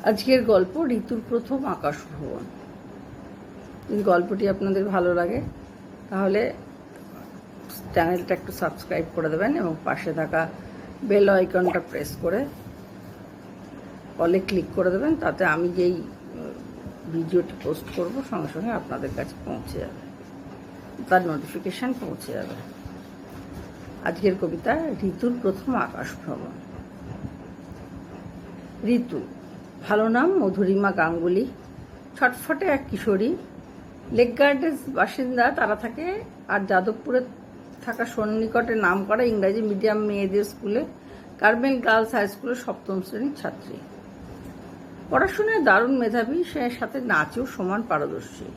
আজকের গল্প ঋতুর প্রথম আকাশ ভ্রমণ। যদি গল্পটি আপনাদের ভালো লাগে তাহলে চ্যানেলটা একটু সাবস্ক্রাইব করে দেবেন এবং পাশে থাকা বেল আইকনটা প্রেস করে অলে ক্লিক করে দেবেন, তাতে আমি যেই ভিডিওটি পোস্ট করব সঙ্গে সঙ্গে আপনাদের কাছে পৌঁছে যাবে, তার নোটিফিকেশান পৌঁছে যাবে। আজকের কবিতা ঋতুর প্রথম আকাশ ভ্রমণ। ঋতু ভালো নাম মধুরিমা গাঙ্গুলি, ছটফটে এক কিশোরী, লেক গার্ডেন্স বাসিন্দা তারা থাকে, আর যাদবপুরে থাকা সন্নিকটে নাম করা ইংরাজি মিডিয়াম মেয়েদের স্কুলে কার্মেল গার্লস হাই স্কুলের সপ্তম শ্রেণীর ছাত্রী। পড়াশোনায় দারুণ মেধাবী, সে সাথে নাচেও সমান পারদর্শী।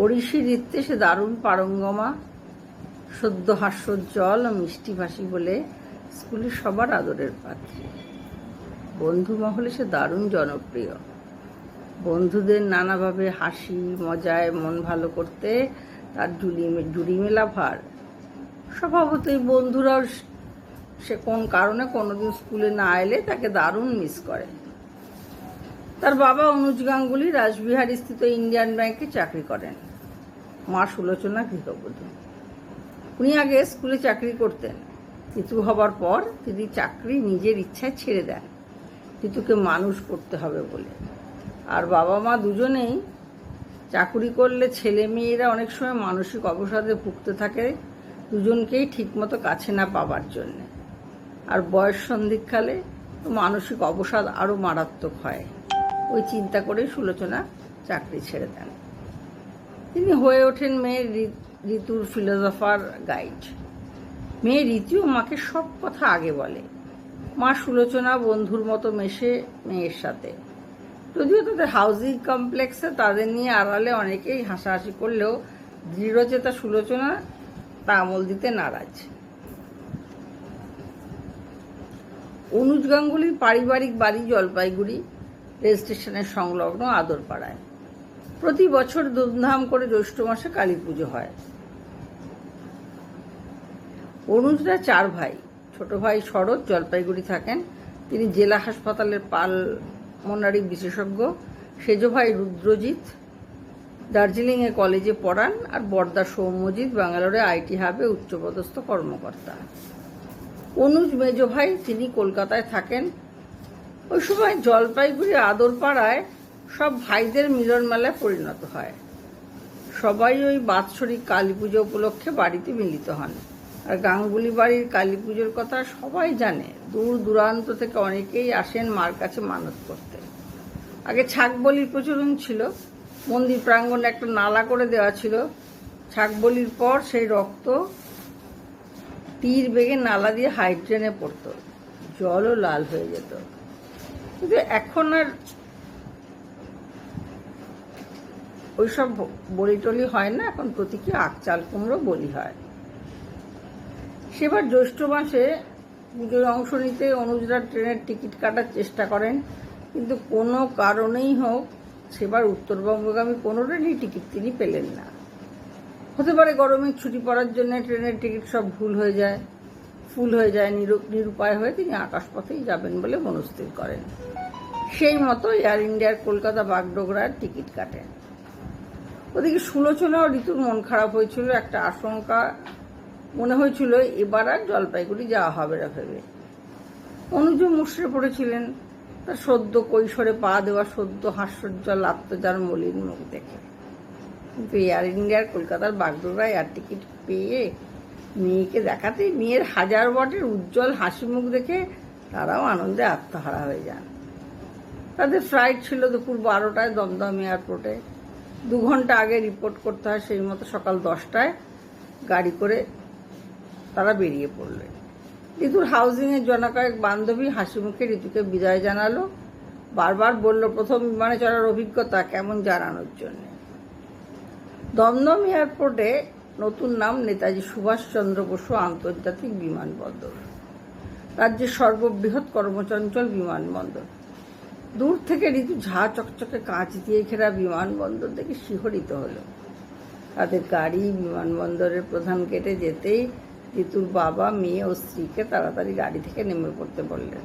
ওড়িশি নৃত্যে সে দারুণ পারঙ্গমা, সদ্য হাস্যোজ্জ্বল ও মিষ্টিভাষী বলে স্কুলের সবার আদরের পাত্রী। বন্ধু মহলে সে দারুণ জনপ্রিয়। বন্ধুদের নানাভাবে হাসি মজায় মন ভালো করতে তার জুড়ি মেলা ভার। স্বভাবতই বন্ধুরাও সে কোন কারণে কোনোদিন স্কুলে না এলে তাকে দারুণ মিস করে। তার বাবা অনুজ গাঙ্গুলি রাসবিহারী স্থিত ইন্ডিয়ান ব্যাংকে চাকরি করেন, মা সুলোচনা গৃহবধূ। উনি আগে স্কুলে চাকরি করতেন, ঋতু হবার পর তিনি চাকরি নিজের ইচ্ছায় ছেড়ে দেন, ঋতুকে মানুষ করতে হবে বলে। আর বাবা মা দুজনেই চাকুরি করলে ছেলে মেয়েরা অনেক সময় মানসিক অবসাদে ভুগতে থাকে, দুজনকেই ঠিকমতো কাছে না পাবার জন্যে। আর বয়স সন্ধিকালে তো মানসিক অবসাদ আরও মারাত্মক হয়। ওই চিন্তা করেই সুলোচনা চাকরি ছেড়ে দেন। তিনি হয়ে ওঠেন মেয়ে ঋতুর ফিলোসফার গাইড। মেয়ে ঋতুও মাকে সব কথা আগে বলে। মা সুলোচনা বন্ধুর মতো মেশে মেয়ের সাথে। যদিও তাদের হাউজিং কমপ্লেক্সে তাদের নিয়ে আড়ালে অনেকেই হাসাহাসি করলেও দৃঢ়চেতা সুলোচনা তা আমল দিতে নারাজ। অনুজ গাঙ্গুলির পারিবারিক বাড়ি জলপাইগুড়ি রেল স্টেশনের সংলগ্ন আদরপাড়ায়। প্রতি বছর ধুমধাম করে জ্যৈষ্ঠ মাসে কালী পুজো হয়। অনুজরা 4 ভাই। ছোট ভাই শরৎ জলপাইগুড়ি থাকেন, তিনি জেলা হাসপাতালের পালমোনারি বিশেষজ্ঞ। সেজ ভাই রুদ্রজিৎ দার্জিলিংয়ে কলেজে পড়ান, আর বর্দা সৌম্যজিৎ ব্যাঙ্গালোরে আইটি হাবে উচ্চপদস্থ কর্মকর্তা। অনুজ মেজ ভাই, তিনি কলকাতায় থাকেন। ওই সময় জলপাইগুড়ি আদরপাড়ায় সব ভাইদের মিলন মেলায় পরিণত হয়। সবাই ওই বাৎসরিক কালী পুজো উপলক্ষে বাড়িতে মিলিত হন। আর গাঙ্গুলি বাড়ির কালী পুজোর কথা সবাই জানে, দূর দূরান্ত থেকে অনেকেই আসেন মার কাছে মানত করতে। আগে ছাগ বলির প্রচলন ছিল, মন্দির প্রাঙ্গণে একটা নালা করে দেওয়া ছিল। ছাগ বলির পর সেই রক্ত তীর বেগে নালা দিয়ে হাইড্রেনে পড়ত, জলও লাল হয়ে যেত। কিন্তু এখন আর ওইসব বলি টলি হয় না, এখন প্রতীকী আখ চাল কুমড়ো বলি হয়। সেবার জ্যৈষ্ঠ মাসে পুজোর অংশ নিতে অনুজরা ট্রেনের টিকিট কাটার চেষ্টা করেন, কিন্তু কোনো কারণেই হোক সেবার উত্তরবঙ্গগামী কোনো ট্রেনই টিকিট তিনি পেলেন না। হতে পারে গরমের ছুটি পড়ার জন্য ট্রেনের টিকিট সব ফুল হয়ে যায়। নিরুপায় হয়ে তিনি আকাশপথেই যাবেন বলে মনস্থির করেন। সেই মতো এয়ার ইন্ডিয়ার কলকাতা বাগডোগরার টিকিট কাটেন। ওদিকে সুলোচনা ও ঋতুর মন খারাপ হয়েছিল, একটা আশঙ্কা মনে হয়েছিল এবার আর জলপাইগুড়ি যাওয়া হবে না ভেবে। অনুজ মুষড়ে পড়েছিলেন তার সদ্য কৈশোরে পা দেওয়া সদ্য হাস্যোজ্জ্বল আত্মজার মলিন মুখ দেখে। কিন্তু এয়ার ইন্ডিয়ার কলকাতার বাগডোগরা এয়ার টিকিট পেয়ে মেয়েকে দেখাতেই মেয়ের 1000 ওয়াটের উজ্জ্বল হাসি মুখ দেখে তারাও আনন্দে আত্মহারা হয়ে যান। তাদের ফ্লাইট ছিল দুপুর 12টায় দমদম এয়ারপোর্টে। 2 ঘন্টা আগে রিপোর্ট করতে হয়, সেই মতো সকাল 10টায় গাড়ি করে তারা বেরিয়ে পড়লেন। ঋতুর হাউজিংয়ের জনকয়েক বান্ধবী হাসি মুখে ঋতুকে বিদায় জানালো, বারবার বলল প্রথম বিমানে চড়ার অভিজ্ঞতা কেমন জানানোর জন্য। দমদম এয়ারপোর্টে নতুন নাম নেতাজি সুভাষচন্দ্র বসু আন্তর্জাতিক বিমানবন্দর, রাজ্যের সর্ববৃহৎ কর্মচঞ্চল বিমানবন্দর। দূর থেকে ঋতু ঝা চকচকে কাঁচ দিয়ে ঘেরা বিমানবন্দর দেখে শিহরিত হলো। তাদের গাড়ি বিমানবন্দরের প্রধান গেটে যেতেই ঋতুর বাবা মেয়ে ও স্ত্রীকে তাড়াতাড়ি গাড়ি থেকে নেমে পড়তে বললেন।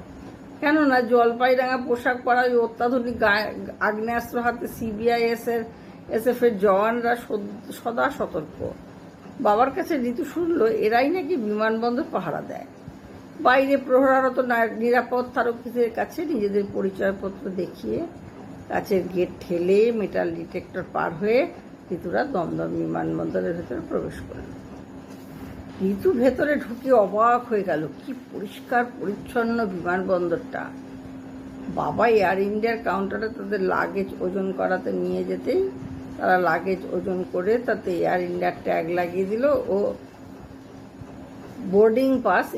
কেননা জলপাইরাঙা পোশাক পরা ওই অত্যাধুনিক আগ্নেয়াস্ত্র হাতে এসএফ এর জওয়ানরা সদা সতর্ক। বাবার কাছে ঋতু শুনল এরাই নাকি বিমানবন্দর পাহারা দেয়। বাইরে প্রহরারত নিরাপত্তারক্ষীদের কাছে নিজেদের পরিচয়পত্র দেখিয়ে কাছের গেট ঠেলে মেটাল ডিটেক্টর পার হয়ে ঋতুরা দমদম বিমানবন্দরের ভেতরে প্রবেশ করল। ঋতু ভেতরে ঢুকে অবাক হয়ে গেল, কি পরিষ্কার পরিচ্ছন্ন বিমানবন্দরটা। বাবা এয়ার ইন্ডিয়ার কাউন্টারে তাদের লাগেজ ওজন করাতে নিয়ে যেতেই তারা লাগেজ ওজন করে তাতে এয়ার ইন্ডিয়ার ট্যাগ লাগিয়ে দিল ও বোর্ডিং পাস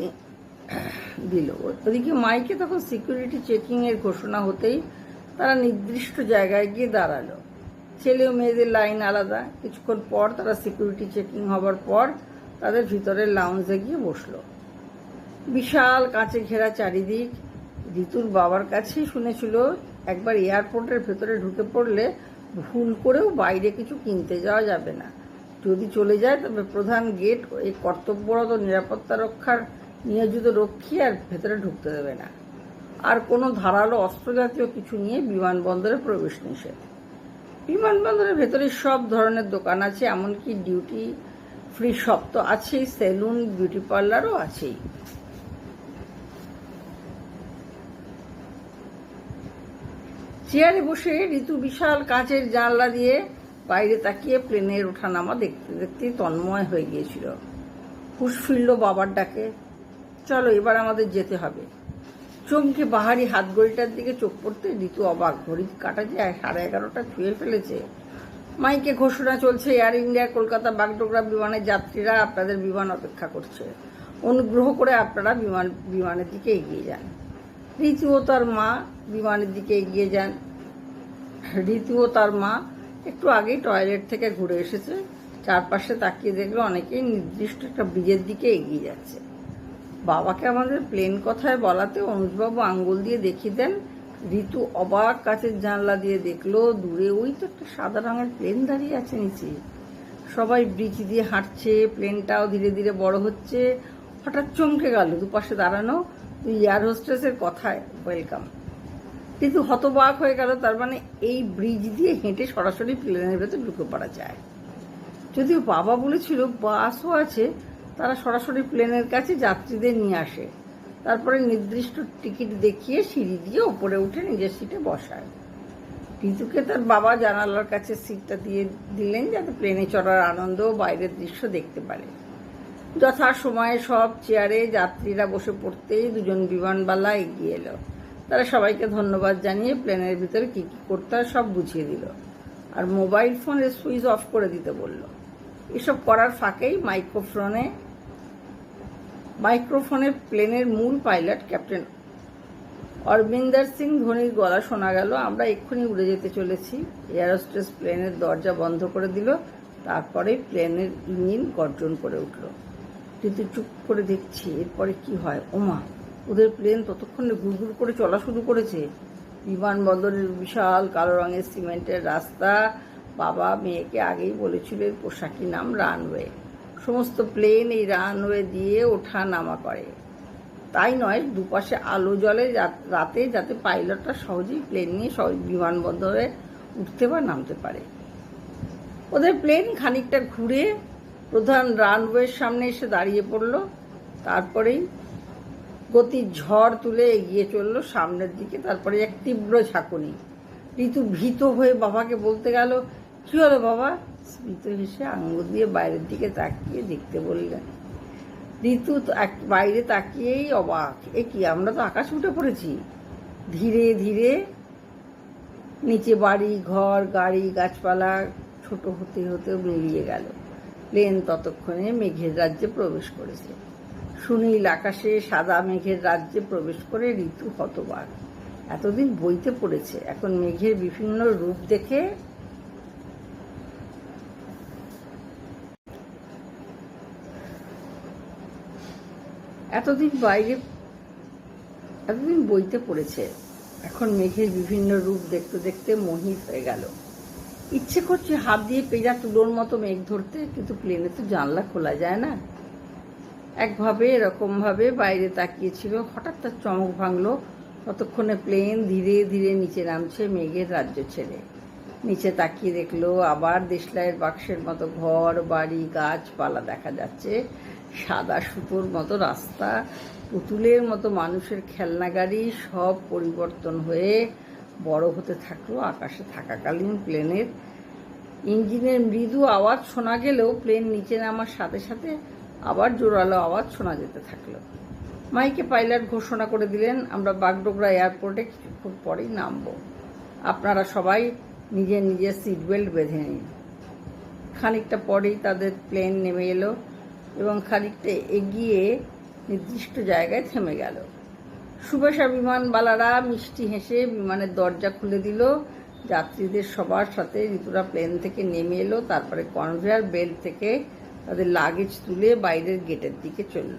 দিল। ওদিকে মাইকে তখন সিকিউরিটি চেকিংয়ের ঘোষণা হতেই তারা নির্দিষ্ট জায়গায় গিয়ে দাঁড়ালো। ছেলে ও মেয়েদের লাইন আলাদা। কিছুক্ষণ পর তারা সিকিউরিটি চেকিং হবার পর তাদের ভিতরের লাউঞ্জে গিয়ে বসলো। বিশাল কাঁচে ঘেরা চারিদিক। ঋতুর বাবার কাছেই শুনেছিল একবার এয়ারপোর্টের ভেতরে ঢুকে পড়লে ভুল করেও বাইরে কিছু কিনতে যাওয়া যাবে না। যদি চলে যায় তবে প্রধান গেট এই কর্তব্যরত নিরাপত্তা রক্ষার নিয়োজিত রক্ষী আর ভেতরে ঢুকতে দেবে না। আর কোনো ধারালো অস্ত্র জাতীয় কিছু নিয়ে বিমানবন্দরে প্রবেশ নিষেধ। বিমানবন্দরের ভেতরে সব ধরনের দোকান আছে, এমনকি ডিউটি ফ্রি শপ তো আছেই, সেলুন বিউটি পার্লারও আছেই। চেয়ারে বসে ঋতু বিশাল কাঁচের জানলা দিয়ে বাইরে তাকিয়ে প্লেনের ওঠানামা দেখতে দেখতে তন্ময় হয়ে গিয়েছিল। হুঁশ ফিরল বাবার ডাকে, চলো এবার আমাদের যেতে হবে। চমকে বাহারি হাত ঘড়িটার দিকে চোখ পড়তে ঋতু অবাক। ঘড়ির কাটা যে 11:30 ছুঁয়ে ফেলেছে। মাইকে ঘোষণা চলছে, এয়ার ইন্ডিয়া কলকাতা বাগডোগরা বিমানের যাত্রীরা আপনাদের বিমান অপেক্ষা করছে। অনুগ্রহ করে আপনারা বিমানের দিকে এগিয়ে যান। ঋতু ও তার মা বিমানের দিকে এগিয়ে যান। ঋতু ও তার মা একটু আগেই টয়লেট থেকে ঘুরে এসেছে। চারপাশে তাকিয়ে দেখলো অনেকেই নির্দিষ্ট একটা ব্রিজের দিকে এগিয়ে যাচ্ছে। বাবাকে আমাদের প্লেন কথায় বলাতে অনুজবাবু আঙ্গুল দিয়ে দেখিয়ে দেন। ঋতু অবাক কাচের জানলা দিয়ে দেখলো দূরে ওই তো একটা সাদা রঙের প্লেন দাঁড়িয়ে আছে নিচে। সবাই ব্রিজ দিয়ে হাঁটছে, প্লেনটাও ধীরে ধীরে বড় হচ্ছে। হঠাৎ চমকে গেল, দুপাশে দাঁড়ানো এয়ার হোস্টেসের কথায় ওয়েলকাম। কিন্তু হতবাক হয়ে গেল, তার মানে এই ব্রিজ দিয়ে হেঁটে সরাসরি প্লেনের ভেতর ঢুকে পড়া যায়। যদিও বাবা বলেছিল বাসও আছে, তারা সরাসরি প্লেনের কাছে যাত্রীদের নিয়ে আসে, তারপরে নির্দিষ্ট টিকিট দেখিয়ে সিঁড়ি দিয়ে ওপরে উঠে নিজের সিটে বসায়। ঋতুকে তার বাবা জানালার কাছে সিটটা দিয়ে দিলেন যাতে প্লেনে চড়ার আনন্দ ও বাইরের দৃশ্য দেখতে পারে। যথা সময়ে সব চেয়ারে যাত্রীরা বসে পড়তেই দুজন বিমানবালা এগিয়ে এলো। তারা সবাইকে ধন্যবাদ জানিয়ে প্লেনের ভিতরে কি কি করতে হয় সব বুঝিয়ে দিল, আর মোবাইল ফোনের সুইচ অফ করে দিতে বলল। এসব করার ফাঁকেই মাইক্রোফোনে প্লেনের মূল পাইলট ক্যাপ্টেন অরবিন্দর সিং ধোনির গলা শোনা গেল, আমরা এক্ষুনি উড়ে যেতে চলেছি। এয়ার হোস্টেস প্লেনের দরজা বন্ধ করে দিল। তারপরে প্লেনের ইঞ্জিন গর্জন করে উঠল। কিন্তু চুপ করে দেখছি এরপরে কি হয়। ওমা, ওদের প্লেন ততক্ষণে ঘুরঘুর করে চলা শুরু করেছে। বিমানবন্দরের বিশাল কালো রঙের সিমেন্টের রাস্তা। বাবা মেয়েকে আগেই বলেছিল এর পোশাকি নাম রানওয়ে। সমস্ত প্লেন এই রানওয়ে দিয়ে ওঠা নামা করে। তাই নয়, দুপাশে আলো জ্বলে রাতে, যাতে পাইলটরা সহজেই প্লেন নিয়ে বিমানবন্দরে উঠতে বা নামতে পারে। ওদের প্লেন খানিকটা ঘুরে প্রধান রানওয়ের সামনে এসে দাঁড়িয়ে পড়ল। তারপরেই গতির ঝড় তুলে এগিয়ে চলল সামনের দিকে। তারপরে এক তীব্র ঝাঁকুনি। ঋতু ভীত হয়ে বাবাকে বলতে গেল, কি হলো বাবা? স্মিত হেসে আঙুল দিয়ে বাইরের দিকে তাকিয়ে দেখতে বললেন। ঋতু বাইরে তাকিয়েই অবাক, এ কি, আমরা তো আকাশ উঠে পড়েছি। ধীরে ধীরে নিচে বাড়ি ঘর গাড়ি গাছপালা ছোট হতে হতে মিলিয়ে গেল। প্লেন ততক্ষণে মেঘের রাজ্যে প্রবেশ করেছে। সুনীল আকাশে সাদা মেঘের রাজ্যে প্রবেশ করে ঋতু হতবাক। এতদিন বইতে পড়েছে, এখন মেঘের বিভিন্ন রূপ দেখে এতদিন বইতে পড়েছে, এখন মেঘের বিভিন্ন রূপ দেখতে দেখতে মোহিত হয়ে গেল। ইচ্ছে করছে হাত দিয়ে পেঁজা তুলোর মতো মেঘ ধরতে, কিন্তু প্লেনে তো জানলা খোলা যায় না। একভাবে এরকমভাবে বাইরে তাকিয়েছিল। হঠাৎ তার চমক ভাঙল। ততক্ষণে প্লেন ধীরে ধীরে নিচে নামছে মেঘের রাজ্য ছেড়ে। নিচে তাকিয়ে দেখলো আবার দেশলাইয়ের বাক্সের মতো ঘর বাড়ি গাছপালা দেখা যাচ্ছে, সাদা সুতোর মতো রাস্তা, পুতুলের মতো মানুষের খেলনা গাড়ি, সব পরিবর্তন হয়ে বড় হতে থাকলো আকাশে থাকাকালীন প্লেনের। ইঞ্জিনের মৃদু আওয়াজ শোনা গেলেও প্লেন নিচে নামার সাথে সাথে আবার জোরালো আওয়াজ শোনা যেতে থাকলো। মাইকে পাইলট ঘোষণা করে দিলেন, আমরা বাগডোগরা এয়ারপোর্টে কিছুক্ষণ পরেই নামব, আপনারা সবাই নিজের নিজের সিট বেল্ট বেঁধে নিন। খানিকটা পরেই তাদের প্লেন নেমে এলো এবং খানিকটা এগিয়ে নির্দিষ্ট জায়গায় থেমে গেল। সুবেশা বিমানবালারা মিষ্টি হেসে বিমানের দরজা খুলে দিল। যাত্রীদের সবার সাথে ঋতুরা প্লেন থেকে নেমে এলো, তারপরে কনভেয়ার বেল্ট থেকে তাদের লাগেজ তুলে বাইরের গেটের দিকে চলল।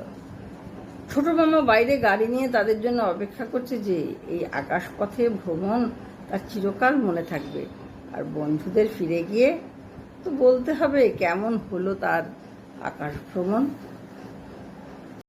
ছোট মামা বাইরে গাড়ি নিয়ে তাদের জন্য অপেক্ষা করছে যে এই আকাশপথে ভ্রমণ তার চিরকাল মনে থাকবে। আর বন্ধুদের ফিরে গিয়ে তো বলতে হবে কেমন হলো তার আকাশ ভ্রমণ।